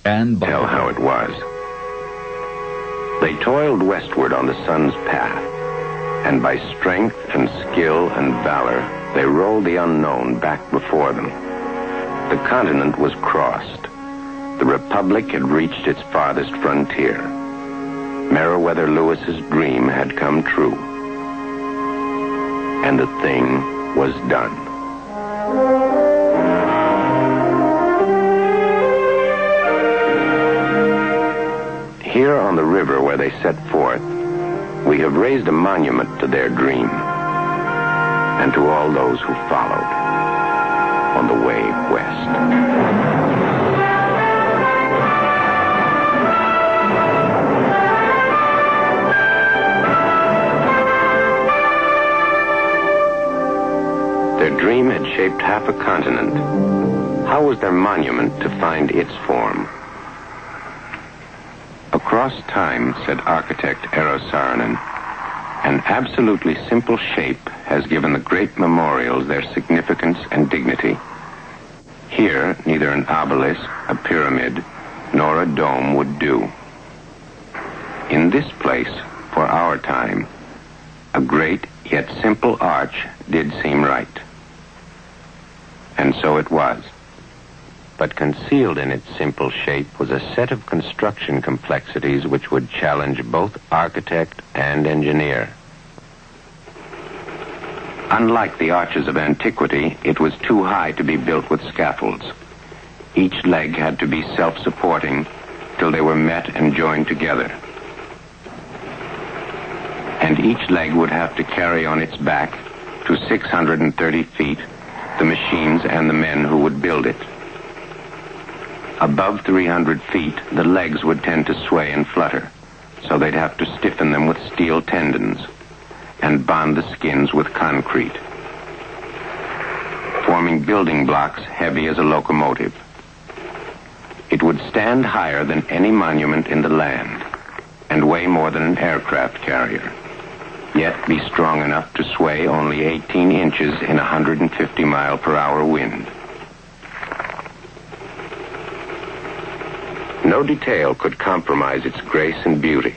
and tell how it was. They toiled westward on the sun's path, and by strength and skill and valor, they rolled the unknown back before them. The continent was crossed. The Republic had reached its farthest frontier. Meriwether Lewis's dream had come true. And the thing was done. Here on the river where they set forth, we have raised a monument to their dream and to all those who followed on the way west. Their dream had shaped half a continent. How was their monument to find its form? Across time, said architect Eero Saarinen, an absolutely simple shape has given the great memorials their significance and dignity. Here, neither an obelisk, a pyramid, nor a dome would do. In this place, for our time, a great yet simple arch did seem right. And so it was. But concealed in its simple shape was a set of construction complexities which would challenge both architect and engineer. Unlike the arches of antiquity, it was too high to be built with scaffolds. Each leg had to be self-supporting till they were met and joined together. And each leg would have to carry on its back to 630 feet the machines and the men who would build it. Above 300 feet, the legs would tend to sway and flutter, so they'd have to stiffen them with steel tendons and bond the skins with concrete, forming building blocks heavy as a locomotive. It would stand higher than any monument in the land and weigh more than an aircraft carrier, yet be strong enough to sway only 18 inches in 150-mile-per-hour wind. No detail could compromise its grace and beauty,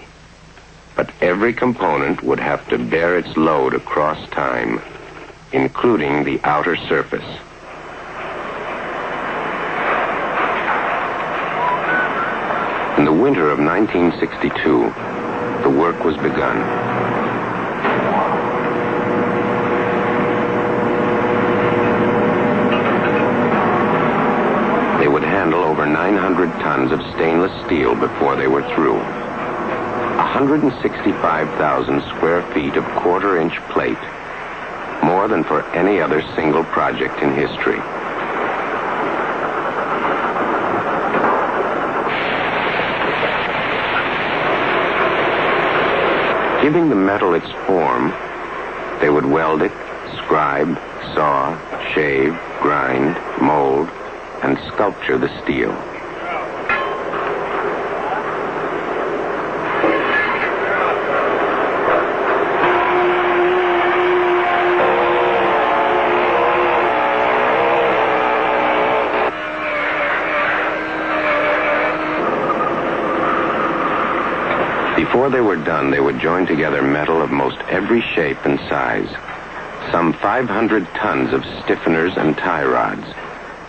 but every component would have to bear its load across time, including the outer surface. In the winter of 1962, the work was begun. They would handle over 900 tons of stainless steel before they were through. 165,000 square feet of quarter-inch plate, more than for any other single project in history. Giving the metal its form, they would weld it, scribe, saw, shave, grind, mold, and sculpture the steel. Before they were done, they would join together metal of most every shape and size. Some 500 tons of stiffeners and tie rods,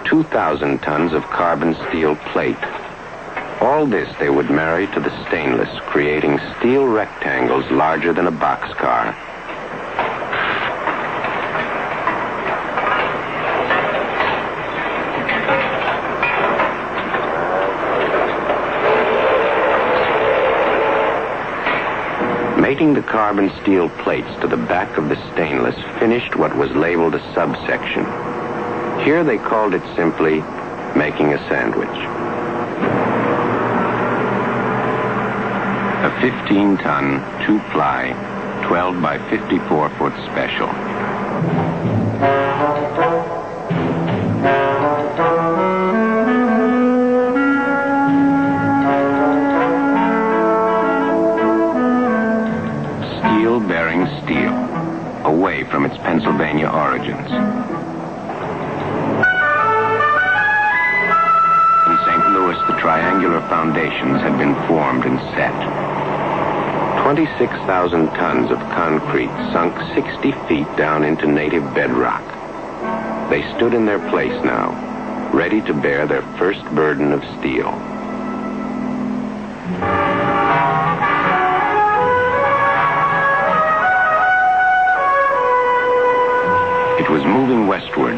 2,000 tons of carbon steel plate. All this they would marry to the stainless, creating steel rectangles larger than a boxcar. Mating the carbon steel plates to the back of the stainless finished what was labeled a subsection. Here they called it simply making a sandwich. A 15-ton, 2-ply, 12 by 54-foot special. Steel bearing steel, away from its Pennsylvania origins. lowest the triangular foundations had been formed and set. 26,000 tons of concrete sunk 60 feet down into native bedrock. They stood in their place now, ready to bear their first burden of steel. It was moving westward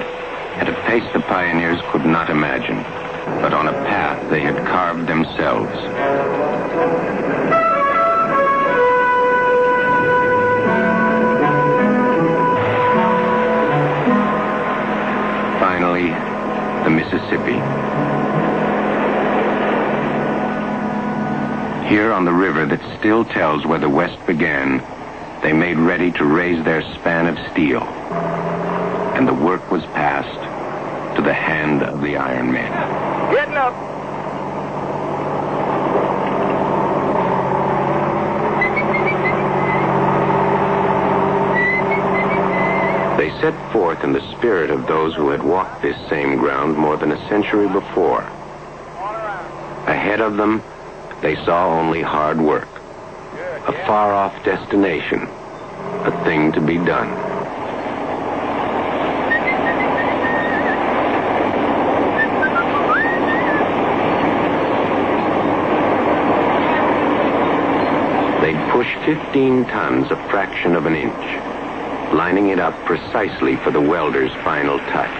at a pace the pioneers could not imagine, but on a path they had carved themselves. Finally, the Mississippi. Here on the river that still tells where the West began, they made ready to raise their span of steel. And the work was passed to the hand of the iron men. Getting up. They set forth in the spirit of those who had walked this same ground more than a century before. Ahead of them, they saw only hard work, a far-off destination, a thing to be done. They'd push 15 tons a fraction of an inch, lining it up precisely for the welder's final touch.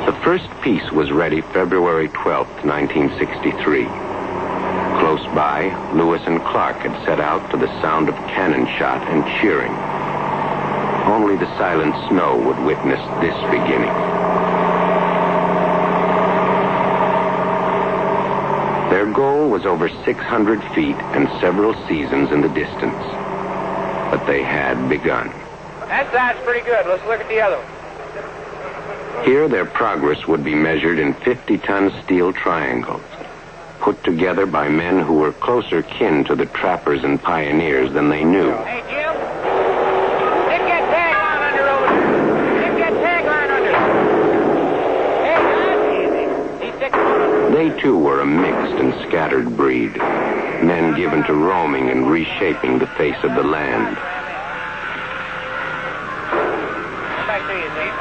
The first piece was ready February 12, 1963. Close by, Lewis and Clark had set out to the sound of cannon shot and cheering. Only the silent snow would witness this beginning. Their goal was over 600 feet and several seasons in the distance. But they had begun. That side's pretty good. Let's look at the other one. Here their progress would be measured in 50-ton steel triangles, put together by men who were closer kin to the trappers and pioneers than they knew. Hey, Jim. Stick that tag line under over there. Stick that tag line under. Hey, that's easy. He sticks one under. They too were a mixed and scattered breed, men given to roaming and reshaping the face of the land. Back to you, Zeke.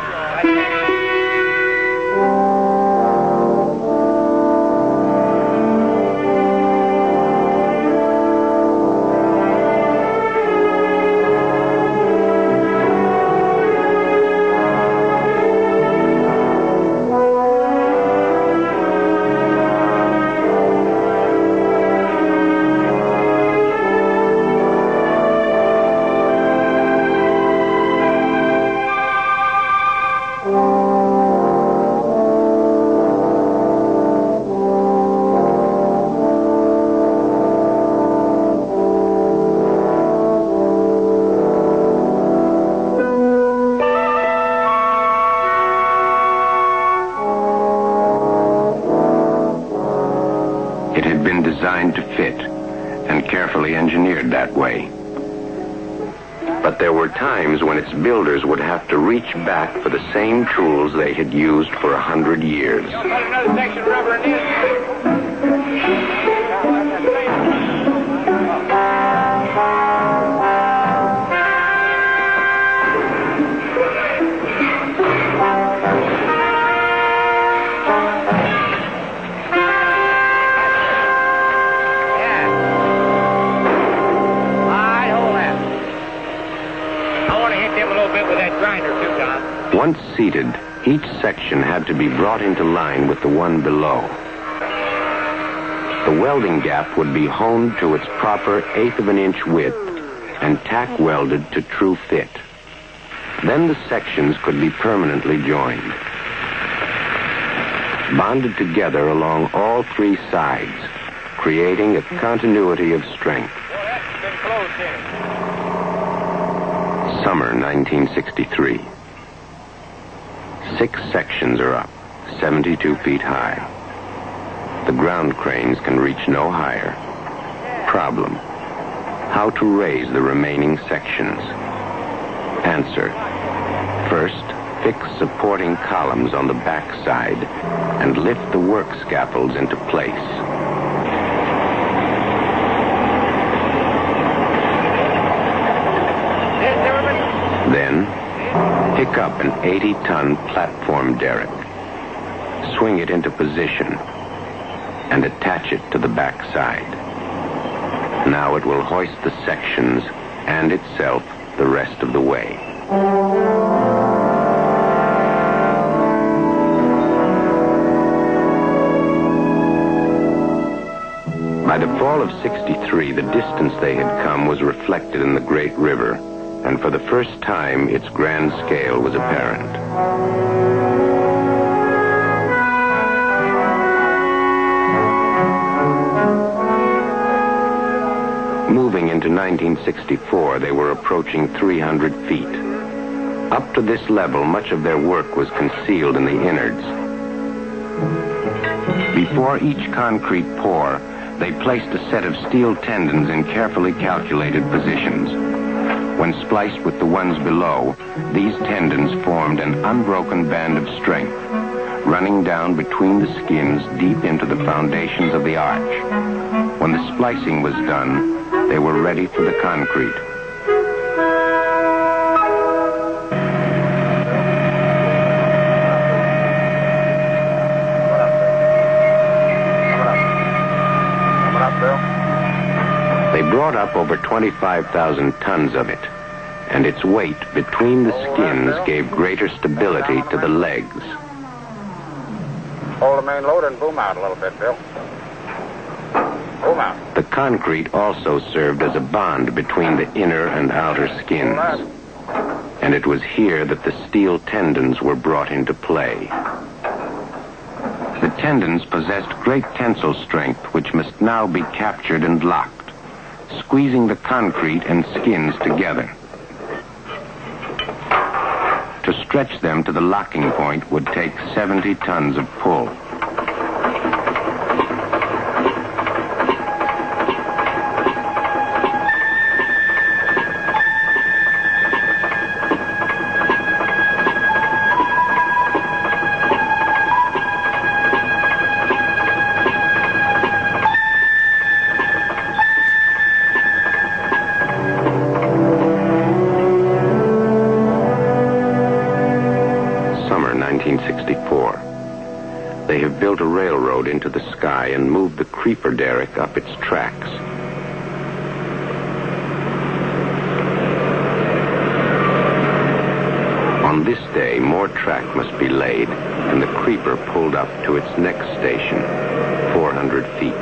It had been designed to fit and carefully engineered that way. But there were times when its builders would have to reach back for the same tools they had used for 100 years. Put another section of rubber in this. Once seated, each section had to be brought into line with the one below. The welding gap would be honed to its proper 1/8 of an inch width and tack welded to true fit. Then the sections could be permanently joined, bonded together along all three sides, creating a continuity of strength. Summer 1963. 6 sections are up, 72 feet high. The ground cranes can reach no higher. Problem: how to raise the remaining sections. Answer: first, fix supporting columns on the back side and lift the work scaffolds into place. Then, pick up an 80-ton platform derrick, swing it into position, and attach it to the back side. Now it will hoist the sections and itself the rest of the way. By the fall of '63, the distance they had come was reflected in the great river, and for the first time its grand scale was apparent. Moving into 1964, they were approaching 300 feet. Up to this level, much of their work was concealed in the innards. Before each concrete pour, they placed a set of steel tendons in carefully calculated positions. When spliced with the ones below, these tendons formed an unbroken band of strength, running down between the skins deep into the foundations of the arch. When the splicing was done, they were ready for the concrete. They brought up over 25,000 tons of it, and its weight between the skins gave greater stability to the legs. Hold the main load and boom out a little bit, Bill. Boom out. The concrete also served as a bond between the inner and outer skins, and it was here that the steel tendons were brought into play. The tendons possessed great tensile strength, which must now be captured and locked, squeezing the concrete and skins together. To stretch them to the locking point would take 70 tons of pull. They have built a railroad into the sky and moved the creeper derrick up its tracks. On this day, more track must be laid, and the creeper pulled up to its next station, 400 feet.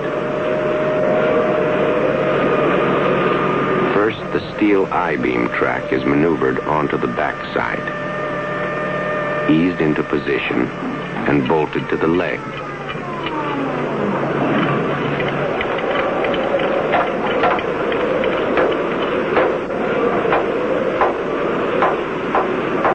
First, the steel I-beam track is maneuvered onto the backside, eased into position, and bolted to the leg.